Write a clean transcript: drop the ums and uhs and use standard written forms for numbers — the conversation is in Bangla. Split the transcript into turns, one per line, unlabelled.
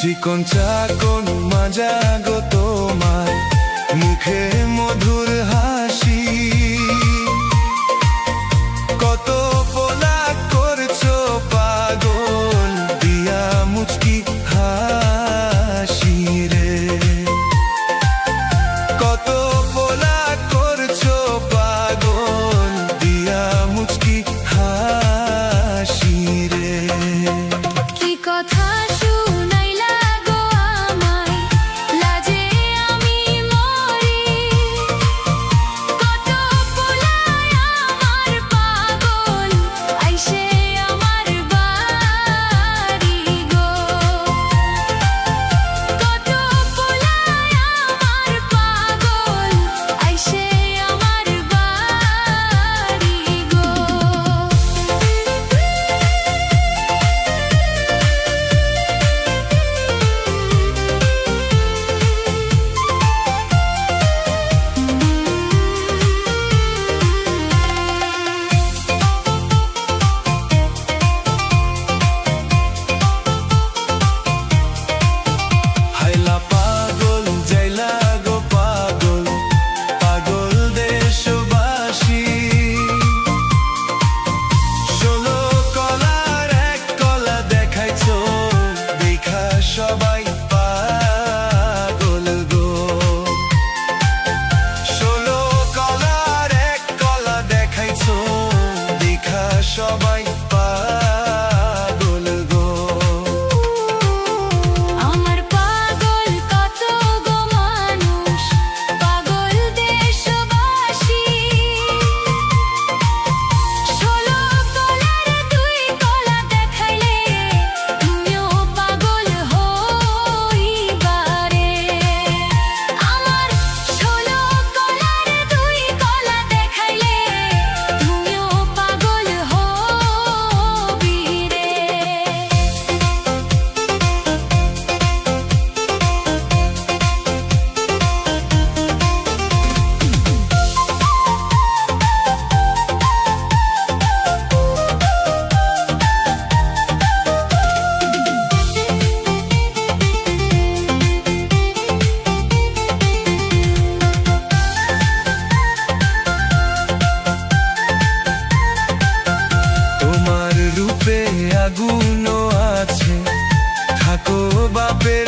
চিকন চাকন মাজা গো তোমার মুখে মধুর হাসি, কত পোলা করছো পাগল দিয়া মুচকি হাসি রে, কত পোলা করছো পাগল দিয়া মুচকি হাসি রে।
কি কথা শুনাইলা গো আমায়, লাজে আমি মরি, কত পোলায় আমার পাগল আইসে আমার বাড়ি গো, কত পোলায় আমার পাগল আইসে আমার বাড়ি গো।
হাইলা পাগল যাইলা গো পাগল, পাগল দেশবাসী, 16 কলার এক কলা দেখাইছো, দেখা সবাই পাগল গো। 16 কলার এক কলা দেখাইছো, দেখা সবাই পাগল গো।
আমার পাগল কত গো মানুষ, পাগল দেশবাসী, 16 কলার 2 কলা দেখাইলে তুমিও পাগল হইবারে। আমার 16 কলার 2 কলা দেখাইলে তুমিও পাগল হবিরে।
তোমার রূপে আগুনও আছে, থাকো বাপের